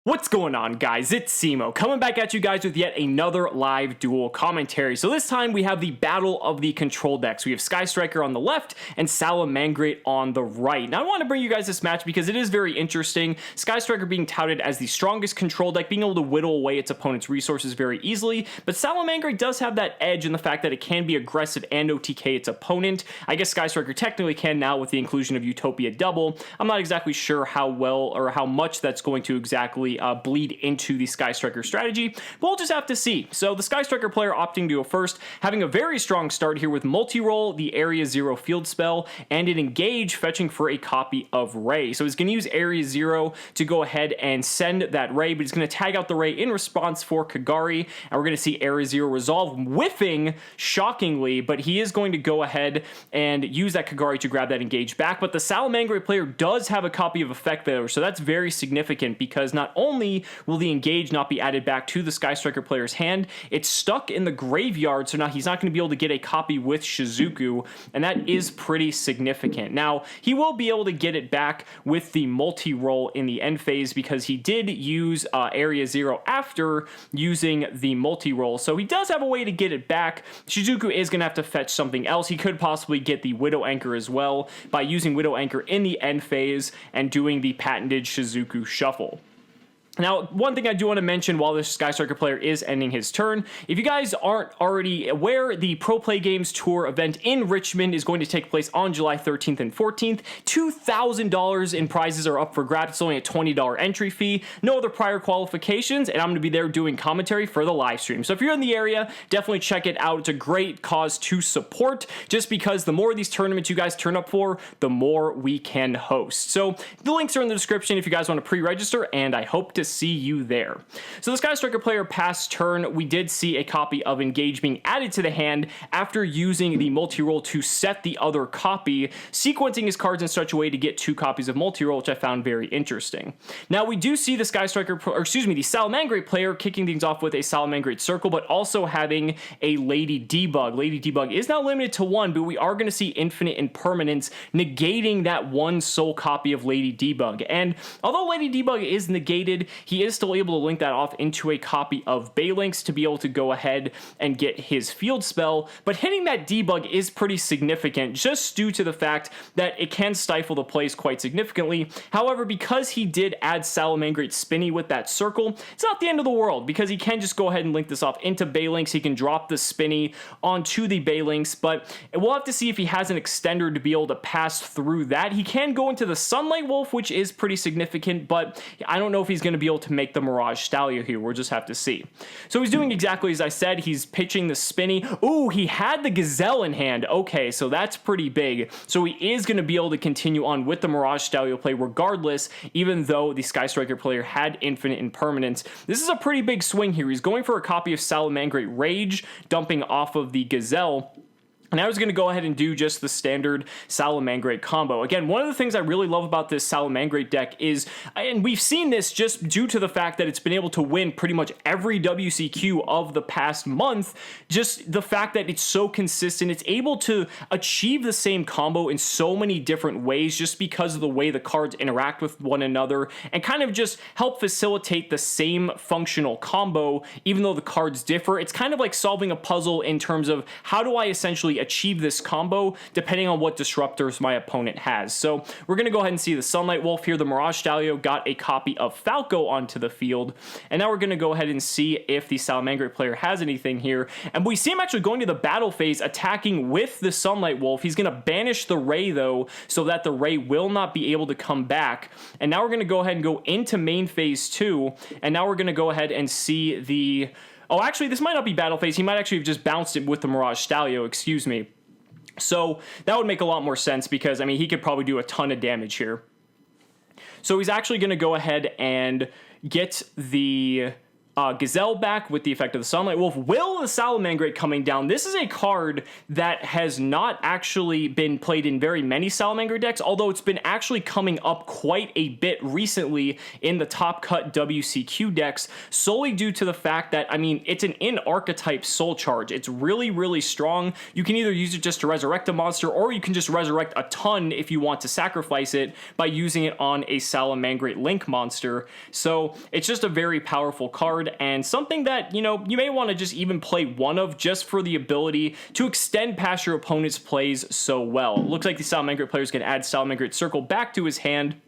What's going on, guys? It's Cimo coming back at you guys with yet another live duel commentary. So this time we have the battle of the control decks. We have Sky Striker on the left and Salamangreat on the right. Now I want to bring you guys this match because it is very interesting. Sky Striker being touted as the strongest control deck, being able to whittle away its opponent's resources very easily, but Salamangreat does have that edge in the fact that it can be aggressive and OTK its opponent. I guess Sky Striker technically can now with the inclusion of Utopia Double. I'm not exactly sure how well or how much that's going to exactly bleed into the Sky Striker strategy, but we'll just have to see. So the Sky Striker player opting to go first, having a very strong start here with multi-roll, the Area 0 field spell, and an engage fetching for a copy of Ray. So he's going to use Area 0 to go ahead and send that Ray, but he's going to tag out the Ray in response for Kagari, and we're going to see Area 0 resolve, whiffing shockingly, but he is going to go ahead and use that Kagari to grab that engage back. But the Salamangreat player does have a copy of Effect Veiler, so that's very significant because not only will the engage not be added back to the Sky Striker player's hand, it's stuck in the graveyard, so now he's not going to be able to get a copy with Shizuku, and that is pretty significant. Now, he will be able to get it back with the multi-roll in the end phase because he did use Area 0 after using the multi-roll, so he does have a way to get it back. Shizuku is going to have to fetch something else. He could possibly get the Widow Anchor as well by using Widow Anchor in the end phase and doing the patented Shizuku Shuffle. Now, one thing I do want to mention while this Sky Striker player is ending his turn, if you guys aren't already aware, the Pro Play Games Tour event in Richmond is going to take place on July 13th and 14th. $2,000 in prizes are up for grabs. It's only a $20 entry fee. No other prior qualifications, and I'm going to be there doing commentary for the live stream. So if you're in the area, definitely check it out. It's a great cause to support, just because the more of these tournaments you guys turn up for, the more we can host. So the links are in the description if you guys want to pre-register, and I hope to see you there. So the Sky Striker player past turn, we did see a copy of Engage being added to the hand after using the multi-roll to set the other copy, sequencing his cards in such a way to get two copies of multi-roll, which I found very interesting. Now we do see the Sky Striker, the Salamangreat player kicking things off with a Salamangreat Circle, but also having a Lady Debug. Lady Debug is now limited to one, but we are going to see Infinite Impermanence negating that one sole copy of Lady Debug. And although Lady Debug is negated, he is still able to link that off into a copy of Balinx to be able to go ahead and get his field spell, but hitting that debug is pretty significant just due to the fact that it can stifle the plays quite significantly. However, because he did add Salamangreat Spinny with that circle, it's not the end of the world because he can just go ahead and link this off into Balinx. He can drop the Spinny onto the Balinx, but we'll have to see if he has an extender to be able to pass through that. He can go into the Sunlight Wolf, which is pretty significant, but I don't know if he's going to be able to make the Mirage Stallion here. We'll just have to see. So he's doing exactly as I said. He's pitching the Spinny. Ooh, he had the Gazelle in hand. Okay, so that's pretty big. So he is going to be able to continue on with the Mirage Stallion play regardless, even though the Sky Striker player had Infinite Impermanence. This is a pretty big swing here. He's going for a copy of Salamangreat Rage, dumping off of the Gazelle. And I was going to go ahead and do just the standard Salamangreat combo. Again, one of the things I really love about this Salamangreat deck is, and we've seen this just due to the fact that it's been able to win pretty much every WCQ of the past month, just the fact that it's so consistent, it's able to achieve the same combo in so many different ways just because of the way the cards interact with one another and kind of just help facilitate the same functional combo even though the cards differ. It's kind of like solving a puzzle in terms of how do I essentially achieve this combo depending on what disruptors my opponent has. So we're going to go ahead and see the Sunlight Wolf here. The Mirage Stallion got a copy of Falco onto the field, and now we're going to go ahead and see if the Salamangreat player has anything here. And we see him actually going to the battle phase, attacking with the Sunlight Wolf. He's going to banish the Ray though, so that the Ray will not be able to come back. And now we're going to go ahead and go into main phase 2, and now we're going to go ahead and see the... Oh, actually, this might not be battle phase. He might actually have just bounced it with the Mirage Stallion, excuse me. So that would make a lot more sense because, I mean, he could probably do a ton of damage here. So he's actually going to go ahead and get the Gazelle back with the effect of the Sunlight Wolf. Will the Salamangreat coming down. This is a card that has not actually been played in very many Salamangreat decks, although it's been actually coming up quite a bit recently in the top cut WCQ decks, solely due to the fact that, I mean, it's an in-archetype soul charge. It's really, really strong. You can either use it just to resurrect a monster, or you can just resurrect a ton if you want to sacrifice it by using it on a Salamangreat Link monster. So it's just a very powerful card, and something that, you know, you may want to just even play one of just for the ability to extend past your opponent's plays so well. It looks like the Salamangreat players can add Salamangreat Circle back to his hand,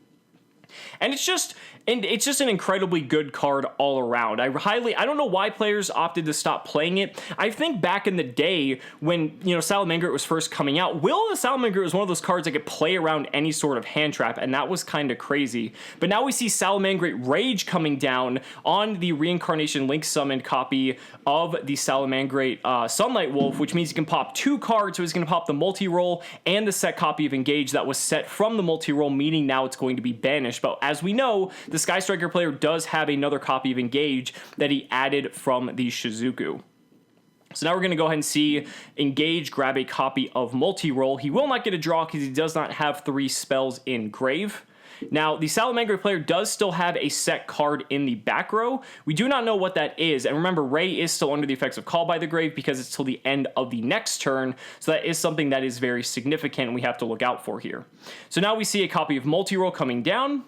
and it's just an incredibly good card all around. I don't know why players opted to stop playing it. I think back in the day when, you know, Salamangreat was first coming out, Will of the Salamangreat was one of those cards that could play around any sort of hand trap, and that was kind of crazy. But now we see Salamangreat Rage coming down on the Reincarnation Link summoned copy of the Salamangreat Sunlight Wolf, which means he can pop 2 cards, so he's going to pop the multi-roll and the set copy of Engage that was set from the multi-roll, meaning now it's going to be banished. But as we know, the Sky Striker player does have another copy of Engage that he added from the Shizuku. So now we're going to go ahead and see Engage grab a copy of Multi-Roll. He will not get a draw because he does not have 3 spells in Grave. Now, the Salamangreat player does still have a set card in the back row. We do not know what that is. And remember, Ray is still under the effects of Call by the Grave because it's till the end of the next turn. So that is something that is very significant and we have to look out for here. So now we see a copy of Multi-Roll coming down.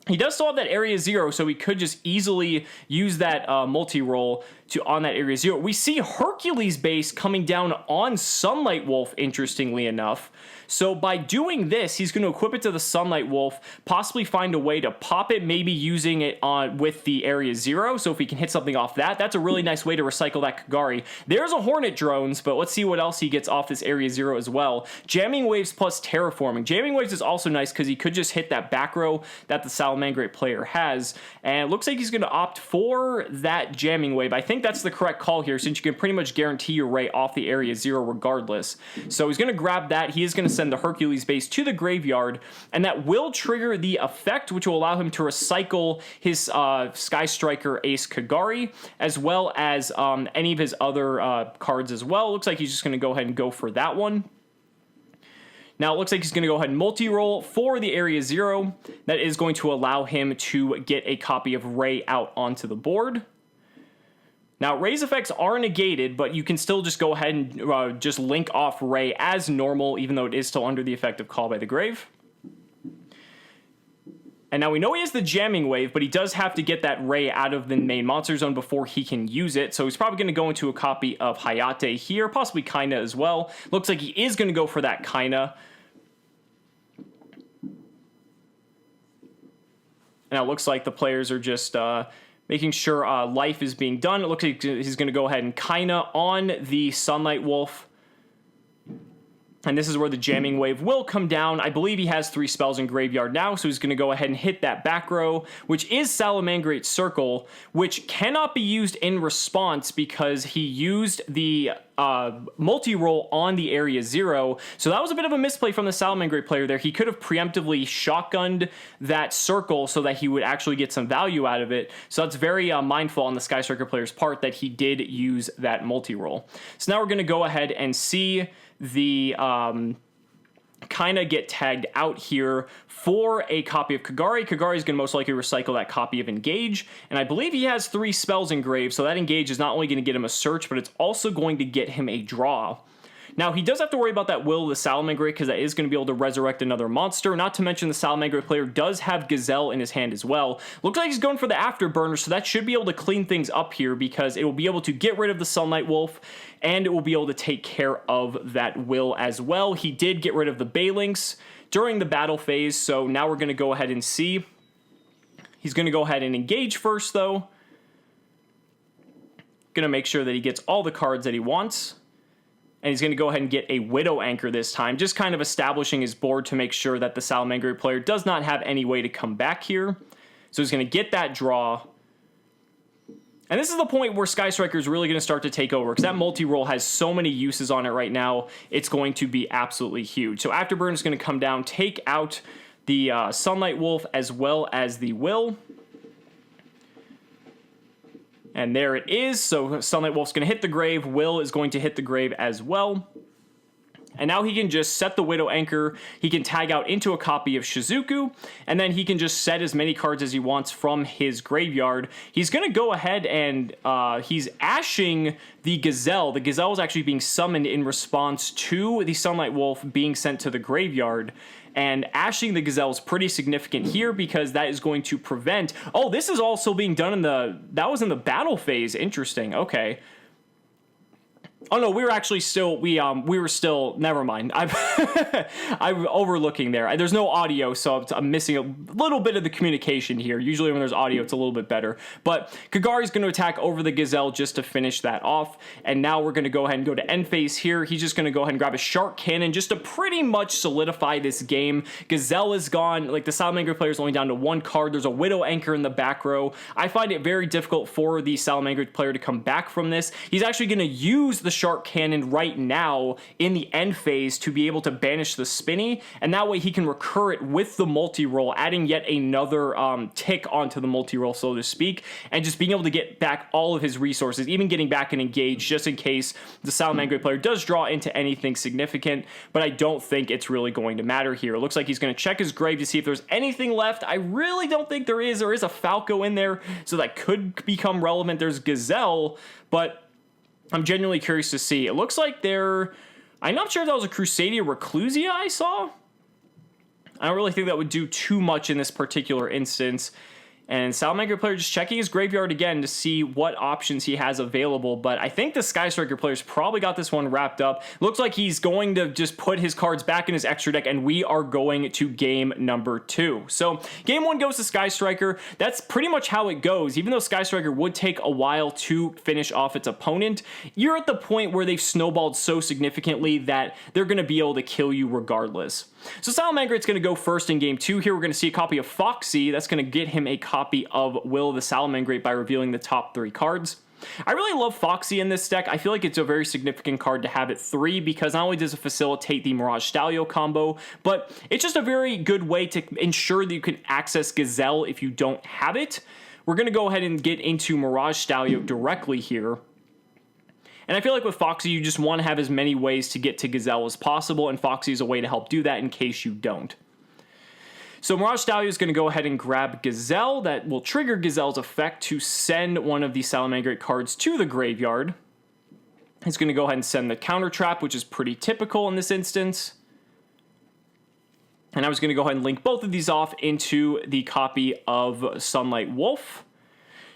He does still have that area 0, so we could just easily use that multi-roll on that area 0. We see Hercules base coming down on Sunlight Wolf, interestingly enough. So by doing this, he's going to equip it to the Sunlight Wolf, possibly find a way to pop it, maybe using it on with the area 0. So if he can hit something off that, that's a really nice way to recycle that Kagari. There's a Hornet Drones, but let's see what else he gets off this area 0 as well. Jamming Waves plus Terraforming. Jamming Waves is also nice because he could just hit that back row that the Salamangreat player has. And it looks like he's going to opt for that Jamming Wave. I think that's the correct call here, since you can pretty much guarantee your Ray off the area 0 regardless. So he's going to grab that. He is going to send the Hercules base to the graveyard, and that will trigger the effect, which will allow him to recycle his Sky Striker Ace Kagari, as well as any of his other cards as well. Looks like he's just going to go ahead and go for that one. Now, it looks like he's going to go ahead and multi-roll for the area 0. That is going to allow him to get a copy of Ray out onto the board. Now, Ray's effects are negated, but you can still just go ahead and just link off Ray as normal, even though it is still under the effect of Call by the Grave. And now we know he has the Jamming Wave, but he does have to get that Ray out of the main monster zone before he can use it. So he's probably going to go into a copy of Hayate here, possibly Kaina as well. Looks like he is going to go for that Kaina. Now it looks like the players are just making sure life is being done. It looks like he's going to go ahead and Kaina on the Sunlight Wolf. And this is where the Jamming Wave will come down. I believe he has 3 spells in Graveyard now, so he's going to go ahead and hit that back row, which is Salamangreat Circle, which cannot be used in response because he used the multi-roll on the area 0. So that was a bit of a misplay from the Salamangreat player there. He could have preemptively shotgunned that circle so that he would actually get some value out of it. So that's very mindful on the Sky Striker player's part that he did use that multi-roll. So now we're going to go ahead and see the kind of get tagged out here for a copy of Kagari. Kagari is going to most likely recycle that copy of Engage, and I believe he has 3 spells engraved, so that Engage is not only going to get him a search, but it's also going to get him a draw. Now, he does have to worry about that Will of the Salamangreat because that is going to be able to resurrect another monster. Not to mention the Salamangreat player does have Gazelle in his hand as well. Looks like he's going for the Afterburner, so that should be able to clean things up here because it will be able to get rid of the Sunlight Wolf and it will be able to take care of that Will as well. He did get rid of the Balinks during the battle phase, so now we're going to go ahead and see. He's going to go ahead and engage first, though. Going to make sure that he gets all the cards that he wants. And he's going to go ahead and get a Widow Anchor this time, just kind of establishing his board to make sure that the Salamangreat player does not have any way to come back here. So he's going to get that draw. And this is the point where Sky Striker is really going to start to take over, because that multi-roll has so many uses on it right now, it's going to be absolutely huge. So Afterburn is going to come down, take out the Sunlight Wolf as well as the Will. And there it is. So Sunlight Wolf's going to hit the grave. Will is going to hit the grave as well. And now he can just set the Widow Anchor. He can tag out into a copy of Shizuku, and then he can just set as many cards as he wants from his graveyard. He's going to go ahead and he's ashing the Gazelle. The Gazelle is actually being summoned in response to the Sunlight Wolf being sent to the graveyard. And ashing the Gazelle is pretty significant here because that is going to prevent... Oh, this is also being done in the... That was in the battle phase. Interesting. Okay. Oh no, we were actually still we were still never mind. I'm overlooking there. There's no audio, so I'm missing a little bit of the communication here. Usually when there's audio, it's a little bit better. But Kagari's going to attack over the Gazelle just to finish that off. And now we're going to go ahead and go to end phase here. He's just going to go ahead and grab a Shark Cannon just to pretty much solidify this game. Gazelle is gone. Like, the Salamangreat player is only down to one card. There's a Widow Anchor in the back row. I find it very difficult for the Salamangreat player to come back from this. He's actually going to use the Shark Cannon right now in the end phase to be able to banish the Spinny, and that way he can recur it with the multi-roll, adding yet another tick onto the multi-roll, so to speak, and just being able to get back all of his resources, even getting back and engaged just in case the Salamangreat player does draw into anything significant, but I don't think it's really going to matter here. It looks like he's going to check his grave to see if there's anything left. I really don't think there is. There is a Falco in there, so that could become relevant. There's Gazelle, but I'm genuinely curious to see. It looks like I'm not sure if that was a Crusadia Reclusia I saw. I don't really think that would do too much in this particular instance. And Salamangreat player just checking his graveyard again to see what options he has available. But I think the Sky Striker player's probably got this one wrapped up. Looks like he's going to just put his cards back in his extra deck, and we are going to game number 2. So game 1 goes to Sky Striker. That's pretty much how it goes. Even though Sky Striker would take a while to finish off its opponent, you're at the point where they've snowballed so significantly that they're going to be able to kill you regardless. So Salamangreat's going to go first in game 2. Here we're going to see a copy of Foxy. That's going to get him a copy of Will the Salamangreat by revealing the top 3 cards. I really love Foxy in this deck. I feel like it's a very significant card to have at 3 because not only does it facilitate the Mirage Stalio combo, but it's just a very good way to ensure that you can access Gazelle if you don't have it. We're going to go ahead and get into Mirage Stalio directly here. And I feel like with Foxy, you just want to have as many ways to get to Gazelle as possible, and Foxy is a way to help do that in case you don't. So Mirage Stalio is going to go ahead and grab Gazelle. That will trigger Gazelle's effect to send one of the Salamangreat cards to the graveyard. He's going to go ahead and send the Counter Trap, which is pretty typical in this instance. And I was going to go ahead and link both of these off into the copy of Sunlight Wolf.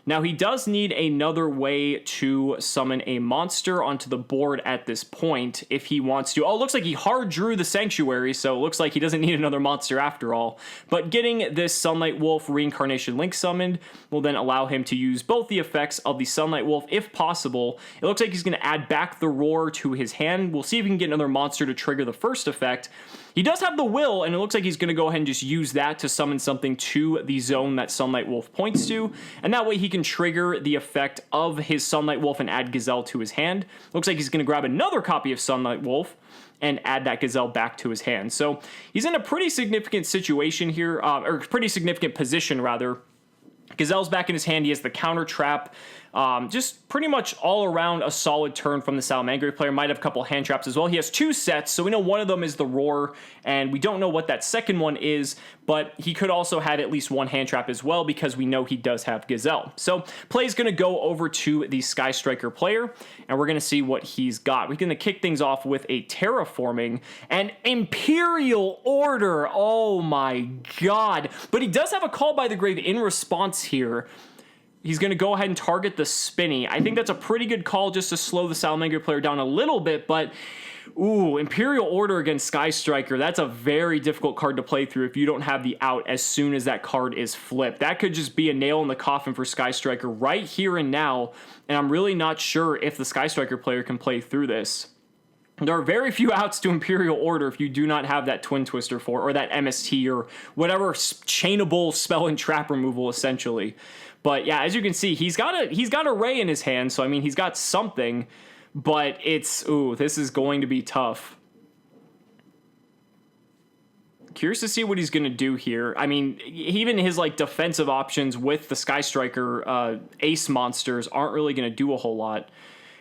Now, he does need another way to summon a monster onto the board at this point if he wants to. Oh, it looks like he hard drew the Sanctuary, so it looks like he doesn't need another monster after all. But getting this Sunlight Wolf Reincarnation Link summoned will then allow him to use both the effects of the Sunlight Wolf if possible. It looks like he's going to add back the Roar to his hand. We'll see if we can get another monster to trigger the first effect. He does have the Will, and it looks like he's going to go ahead and just use that to summon something to the zone that Sunlight Wolf points to, and that way he can trigger the effect of his Sunlight Wolf and add Gazelle to his hand. Looks like he's going to grab another copy of Sunlight Wolf and add that Gazelle back to his hand. So he's in a pretty significant situation here, or pretty significant position, rather. Gazelle's back in his hand. He has the Counter Trap. Just pretty much all around a solid turn from the Salamangreat player. Might have a couple hand traps as well. He has 2 sets, so we know one of them is the Roar, and we don't know what that second one is, but he could also have at least 1 hand trap as well because we know he does have Gazelle. So play is going to go over to the Sky Striker player, and we're going to see what he's got. We're going to kick things off with a Terraforming and Imperial Order. Oh my god. But he does have a Call by the Grave in response here. He's going to go ahead and target the Spinny. I think that's a pretty good call just to slow the Salamangreat player down a little bit, but ooh, Imperial Order against Sky Striker, that's a very difficult card to play through if you don't have the out as soon as that card is flipped. That could just be a nail in the coffin for Sky Striker right here and now, and I'm really not sure if the Sky Striker player can play through this. There are very few outs to Imperial Order if you do not have that Twin Twister for, or that MST, or whatever chainable spell and trap removal, essentially. But yeah, as you can see, he's got a Ray in his hand, so I mean, he's got something, but it's, ooh, this is going to be tough. curious to see what he's going to do here. I mean, even his like defensive options with the Sky Striker ace monsters aren't really going to do a whole lot.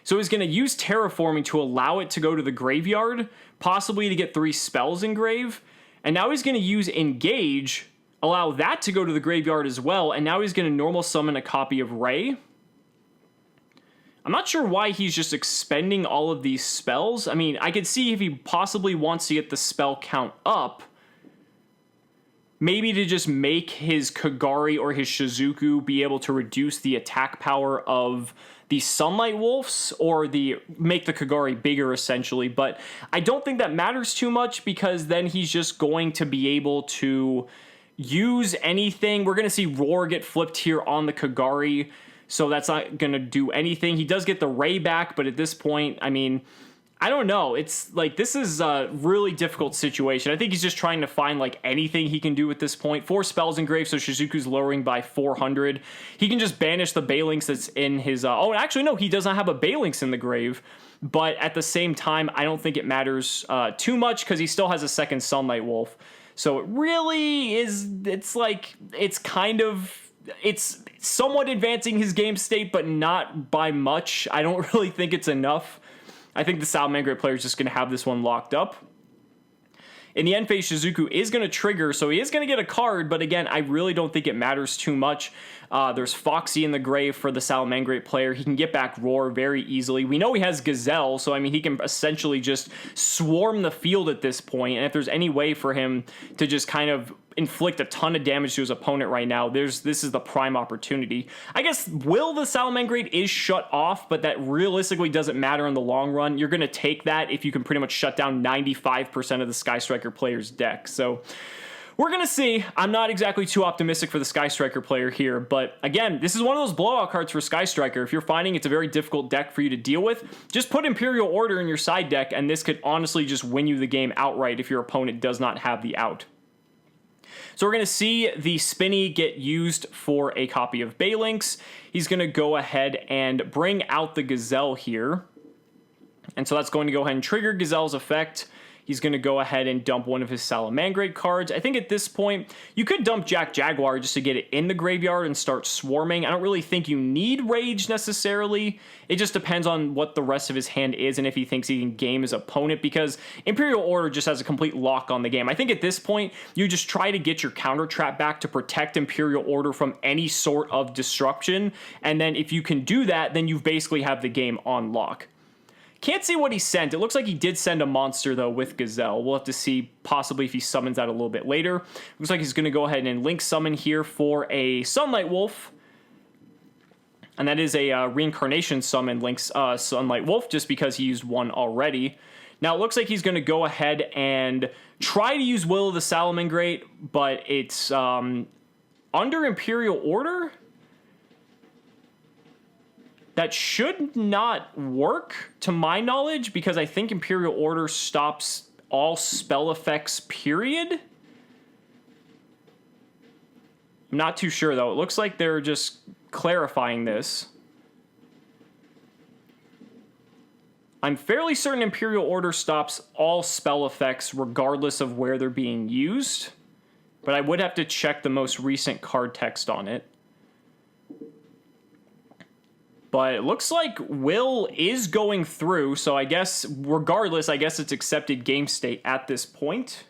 So he's going to use terraforming to allow it to go to the graveyard, possibly to get 3 spells engrave. And now he's going to use engage, allow that to go to the graveyard as well. And now he's going to normal summon a copy of Ray. I'm not sure why he's just expending all of these spells. I mean, I could see if he possibly wants to get the spell count up, maybe to just make his Kagari or his Shizuku be able to reduce the attack power of the Sunlight Wolves, or make the Kagari bigger essentially. But I don't think that matters too much, because then he's just going to be able to use anything. We're going to see Roar get flipped here on the Kagari, so that's not going to do anything. He does get the Ray back, but at this point, I mean, I don't know. It's like, this is a really difficult situation. I think he's just trying to find like anything he can do at this point. 4 spells engraved, so Shizuku's lowering by 400. He can just banish the Balinx that's in his... oh, actually, no, he does not have a Balinx in the grave. But at the same time, I don't think it matters too much, because he still has a second Sunlight Wolf. So it really is... It's like... It's kind of... It's somewhat advancing his game state, but not by much. I don't really think it's enough. I think the Salamangreat player is just going to have this one locked up. In the end phase, Shizuku is going to trigger, so he is going to get a card, but again, I really don't think it matters too much. There's Foxy in the grave for the Salamangreat player. He can get back Roar very easily. We know he has Gazelle, so I mean, he can essentially just swarm the field at this point, and if there's any way for him to just kind of inflict a ton of damage to his opponent right now, this is the prime opportunity. I guess Will the Salamangreat is shut off, but that realistically doesn't matter in the long run. You're going to take that if you can pretty much shut down 95% of the Sky Striker player's deck. So we're going to see. I'm not exactly too optimistic for the Sky Striker player here, but again, this is one of those blowout cards for Sky Striker. If you're finding it's a very difficult deck for you to deal with, just put Imperial Order in your side deck, and this could honestly just win you the game outright if your opponent does not have the out. So we're going to see the Spinny get used for a copy of Balinx. He's going to go ahead and bring out the Gazelle here. And so that's going to go ahead and trigger Gazelle's effect. He's going to go ahead and dump one of his Salamangreat cards. I think at this point, you could dump Jack Jaguar just to get it in the graveyard and start swarming. I don't really think you need Rage necessarily. It just depends on what the rest of his hand is and if he thinks he can game his opponent, because Imperial Order just has a complete lock on the game. I think at this point, you just try to get your counter trap back to protect Imperial Order from any sort of disruption. And then if you can do that, then you basically have the game on lock. Can't see what he sent. It looks like he did send a monster, though, with Gazelle. We'll have to see possibly if he summons that a little bit later. Looks like he's going to go ahead and link summon here for a Sunlight Wolf. And that is a reincarnation summon links Sunlight Wolf, just because he used one already. Now, it looks like he's going to go ahead and try to use Will of the Salamangreat, but it's under Imperial Order. That should not work, to my knowledge, because I think Imperial Order stops all spell effects, period. I'm not too sure, though. It looks like they're just clarifying this. I'm fairly certain Imperial Order stops all spell effects regardless of where they're being used, but I would have to check the most recent card text on it. But it looks like Will is going through, so I guess, regardless, I guess it's accepted game state at this point.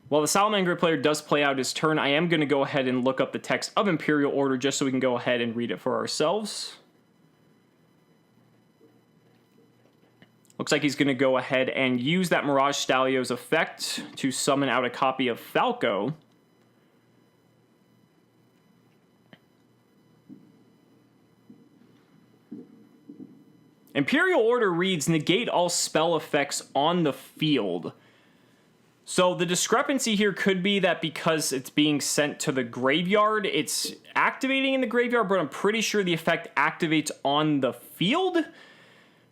While the Salamangreat player does play out his turn, I am going to go ahead and look up the text of Imperial Order just so we can go ahead and read it for ourselves. Looks like he's going to go ahead and use that Mirage Stalio's effect to summon out a copy of Falco. Imperial Order reads, negate all spell effects on the field. So the discrepancy here could be that because it's being sent to the graveyard, it's activating in the graveyard, but I'm pretty sure the effect activates on the field.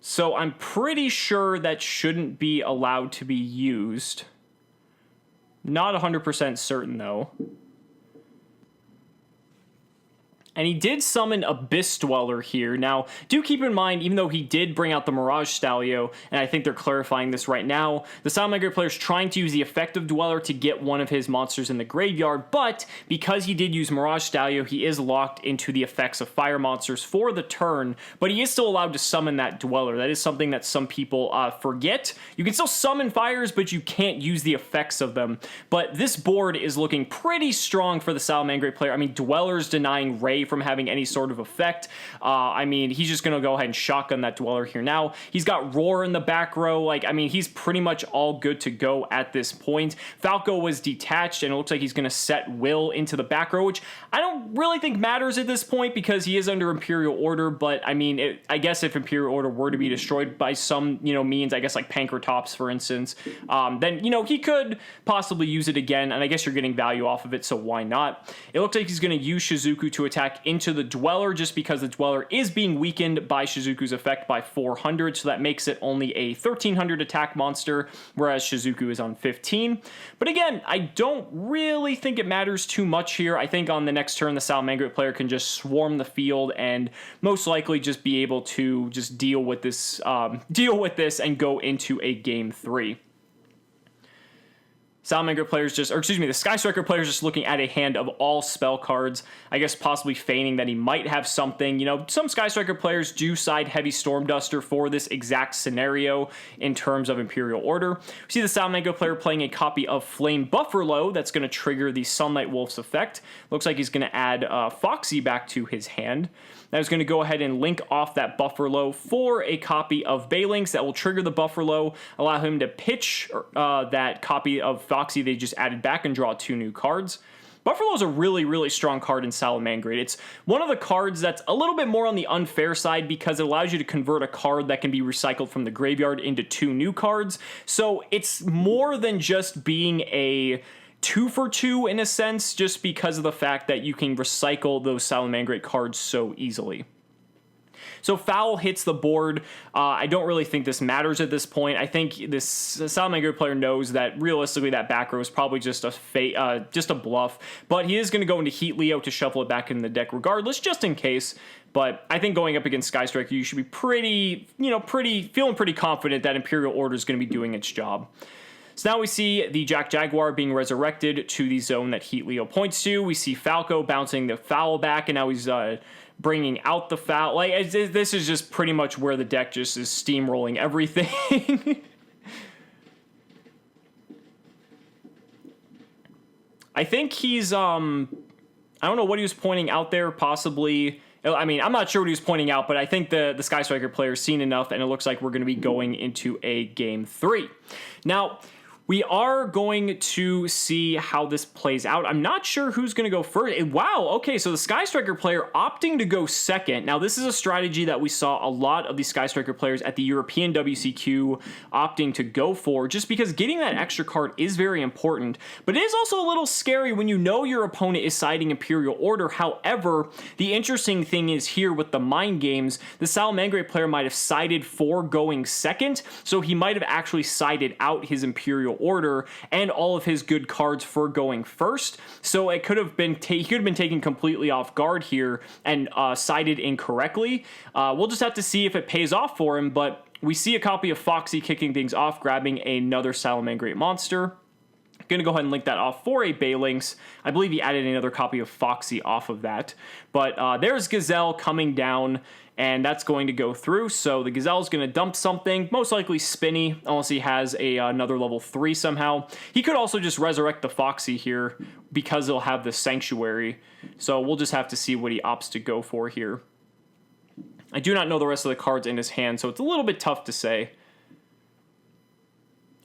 So I'm pretty sure that shouldn't be allowed to be used. Not 100% certain, though. And he did summon Abyss Dweller here. Now, do keep in mind, even though he did bring out the Mirage Stalio, and I think they're clarifying this right now, the Salamangreat player is trying to use the effective Dweller to get one of his monsters in the graveyard, but because he did use Mirage Stalio, he is locked into the effects of fire monsters for the turn, but he is still allowed to summon that Dweller. That is something that some people forget. You can still summon fires, but you can't use the effects of them. But this board is looking pretty strong for the Salamangreat player. I mean, Dweller's denying Ray from having any sort of effect. I mean, he's just going to go ahead and shotgun that Dweller here now. He's got Roar in the back row. Like, I mean, he's pretty much all good to go at this point. Falco was detached, and it looks like he's going to set Will into the back row, which I don't really think matters at this point because he is under Imperial Order, but I mean, I guess if Imperial Order were to be destroyed by some, means, I guess like Pankratops, for instance, then, he could possibly use it again, and I guess you're getting value off of it, so why not? It looks like he's going to use Shizuku to attack into the Dweller just because the Dweller is being weakened by Shizuku's effect by 400, so that makes it only a 1300 attack monster, whereas Shizuku is on 15. But again, I don't really think it matters too much here. I think on the next turn, the Salamangreat player can just swarm the field and most likely just be able to just deal with this and go into a game 3. Salamangreat players the Sky Striker players just looking at a hand of all spell cards, I guess possibly feigning that he might have something. Some Sky Striker players do side Heavy Storm Duster for this exact scenario in terms of Imperial Order. We see the Salamangreat player playing a copy of Flame Buffalo that's going to trigger the Sunlight Wolf's effect. Looks like he's going to add Foxy back to his hand. Now he's going to go ahead and link off that Buffalo for a copy of Balinks that will trigger the Buffalo, allow him to pitch that copy of Foxy they just added back and draw 2 new cards. Buffalo is a really, really strong card in Salamangreat. It's one of the cards that's a little bit more on the unfair side because it allows you to convert a card that can be recycled from the graveyard into 2 new cards. So it's more than just being a 2-for-2 in a sense, just because of the fact that you can recycle those Salamangreat cards so easily. So Foul hits the board. I don't really think this matters at this point. I think this Salamangreat player knows that realistically that back row is probably just a bluff, but he is going to go into Heat Leo to shuffle it back in the deck regardless, just in case. But I think going up against Sky Striker, you should be feeling pretty confident that Imperial Order is going to be doing its job. So now we see the Jack Jaguar being resurrected to the zone that Heat Leo points to. We see Falco bouncing the Foul back, and now he's bringing out the Foul. Like, this is just pretty much where the deck just is steamrolling everything. I think he's, I don't know what he was pointing out there, possibly. I mean, I'm not sure what he was pointing out, but I think the Sky Striker player has seen enough, and it looks like we're going to be going into a game 3. Now, we are going to see how this plays out. I'm not sure who's going to go first. Wow, okay, so the Sky Striker player opting to go second. Now, this is a strategy that we saw a lot of the Sky Striker players at the European WCQ opting to go for, just because getting that extra card is very important. But it is also a little scary when you know your opponent is siding Imperial Order. However, the interesting thing is here with the mind games, the Salamangreat player might have sided for going second, so he might have actually sided out his Imperial Order and all of his good cards for going first. So it could have been he could have been taken completely off guard here and sided incorrectly. We'll just have to see if it pays off for him, but we see a copy of Foxy kicking things off, grabbing another Salamangreat monster. Going to go ahead and link that off for a Balinks. I believe he added another copy of Foxy off of that. But there's Gazelle coming down, and that's going to go through. So the Gazelle is going to dump something, most likely Spinny, unless he has another level 3 somehow. He could also just resurrect the Foxy here because he'll have the Sanctuary. So we'll just have to see what he opts to go for here. I do not know the rest of the cards in his hand, so it's a little bit tough to say.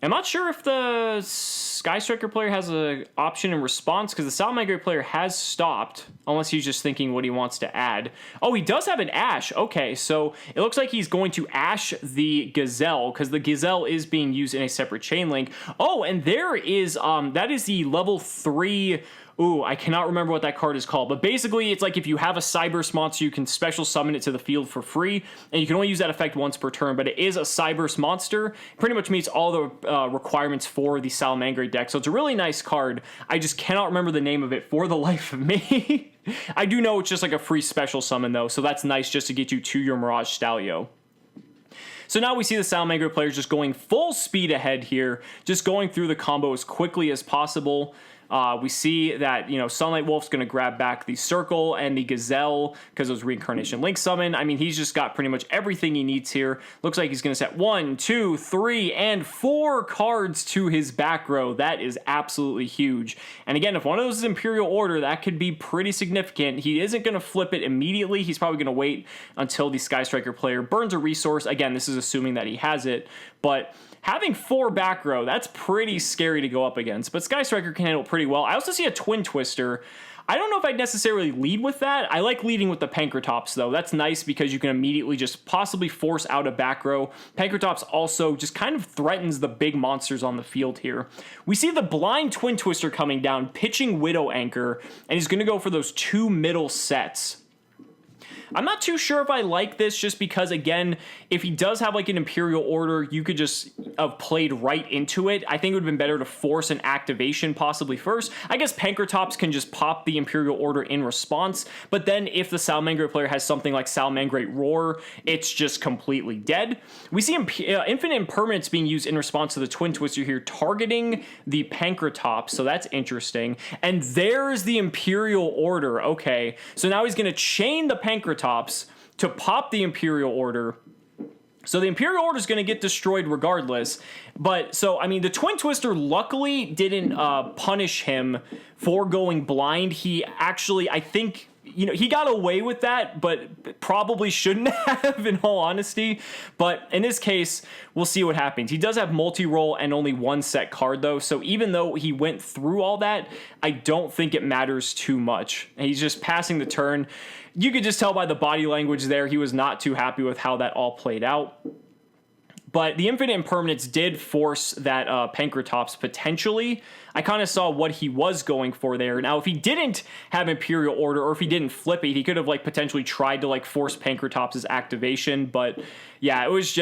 I'm not sure if the Sky Striker player has an option in response, because the Salamangreat player has stopped, unless he's just thinking what he wants to add. Oh, he does have an Ash. Okay, so it looks like he's going to Ash the Gazelle, because the Gazelle is being used in a separate chain link. Oh, and there is, that is the level 3 Ooh, I cannot remember what that card is called, but basically it's like if you have a Cyberse monster, you can special summon it to the field for free, and you can only use that effect once per turn, but it is a Cyberse monster. Pretty much meets all the requirements for the Salamangreat deck, so it's a really nice card. I just cannot remember the name of it for the life of me. I do know it's just like a free special summon though, so that's nice just to get you to your Mirage Stalio. So now we see the Salamangreat players just going full speed ahead here, just going through the combo as quickly as possible. We see that, you know, Sunlight Wolf's going to grab back the Circle and the Gazelle because those Reincarnation Link summon. I mean, he's just got pretty much everything he needs here. Looks like he's going to set 1, 2, 3, and 4 cards to his back row. That is absolutely huge. And again, if one of those is Imperial Order, that could be pretty significant. He isn't going to flip it immediately. He's probably going to wait until the Sky Striker player burns a resource. Again, this is assuming that he has it, but having 4 back row, that's pretty scary to go up against, but Sky Striker can handle it pretty well. I also see a Twin Twister. I don't know if I'd necessarily lead with that. I like leading with the Pankratops, though. That's nice because you can immediately just possibly force out a back row. Pankratops also just kind of threatens the big monsters on the field here. We see the blind Twin Twister coming down, pitching Widow Anchor, and he's going to go for those 2 middle sets. I'm not too sure if I like this just because, again, if he does have like an Imperial Order, you could just have played right into it. I think it would have been better to force an activation possibly first. I guess Pankratops can just pop the Imperial Order in response, but then if the Salamangreat player has something like Salamangreat Roar, it's just completely dead. We see Infinite Impermanence being used in response to the Twin Twister here, targeting the Pankratops, so that's interesting. And there's the Imperial Order. Okay, so now he's going to chain the Pankratops to pop the Imperial Order. So the Imperial Order is going to get destroyed regardless. But so, I mean, the Twin Twister luckily didn't punish him for going blind. He actually, I think, you know, he got away with that, but probably shouldn't have, in all honesty. But in this case, we'll see what happens. He does have multi-roll and only 1 set card, though. So even though he went through all that, I don't think it matters too much. And he's just passing the turn. You could just tell by the body language there, he was not too happy with how that all played out. But the Infinite Impermanence did force that Pankratops potentially. I kind of saw what he was going for there. Now, if he didn't have Imperial Order, or if he didn't flip it, he could have like potentially tried to like force Pankratops' activation. But yeah, it was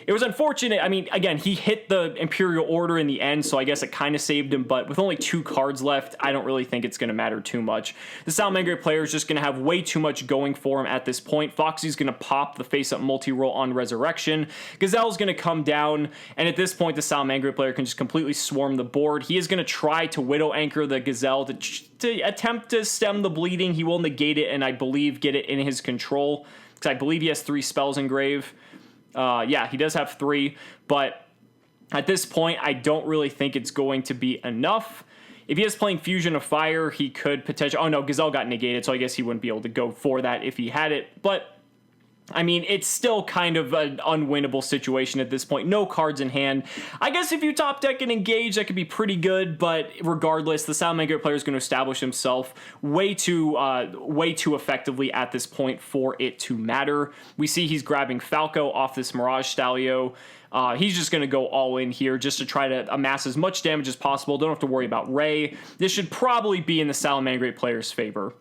unfortunate. I mean, again, he hit the Imperial Order in the end, so I guess it kind of saved him. But with only 2 cards left, I don't really think it's going to matter too much. The Salamangreat player is just going to have way too much going for him at this point. Foxy's going to pop the face-up multi-roll on Resurrection. Gazelle's going to come down, and at this point, the Salamangreat player can just completely swarm the board. He is going to try to Widow Anchor the Gazelle to attempt to stem the bleeding. He will negate it and I believe get it in his control because I believe he has 3 spells engrave. Yeah, he does have 3, but at this point, I don't really think it's going to be enough. If he is playing Fusion of Fire, he could potentially... Oh no, Gazelle got negated, so I guess he wouldn't be able to go for that if he had it, but... I mean, it's still kind of an unwinnable situation at this point. No cards in hand. I guess if you top deck and engage, that could be pretty good, but regardless, the Salamangreat player is going to establish himself way too effectively at this point for it to matter. We see he's grabbing Falco off this Mirage Stalio. He's just going to go all in here just to try to amass as much damage as possible. Don't have to worry about Ray. This should probably be in the Salamangreat player's favor.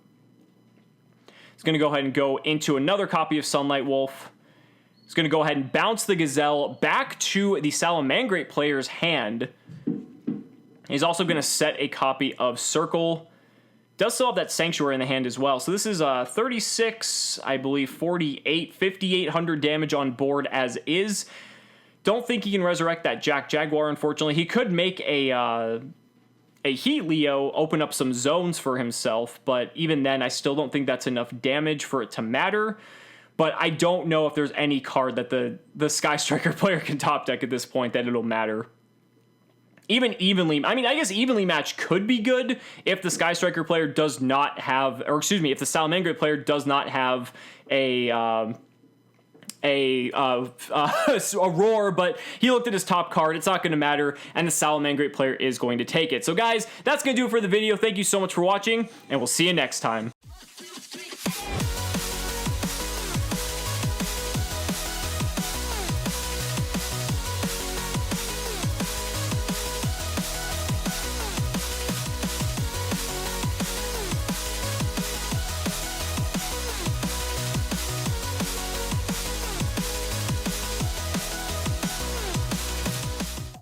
He's going to go ahead and go into another copy of Sunlight Wolf. He's going to go ahead and bounce the Gazelle back to the Salamangreat player's hand. He's also going to set a copy of Circle. Does still have that Sanctuary in the hand as well. So this is 36, I believe 48, 5,800 damage on board as is. Don't think he can resurrect that Jack Jaguar, unfortunately. He could make a Heat Leo, open up some zones for himself, but even then, I still don't think that's enough damage for it to matter. But I don't know if there's any card that the Sky Striker player can top deck at this point that it'll matter. Even evenly, I mean, I guess evenly matched could be good if the Sky Striker player does not have, or excuse me, if the Salamangreat player does not have a Roar, but he looked at his top card. It's not going to matter, and the Salamangreat player is going to take it. So guys, that's going to do it for the video. Thank you so much for watching, and we'll see you next time.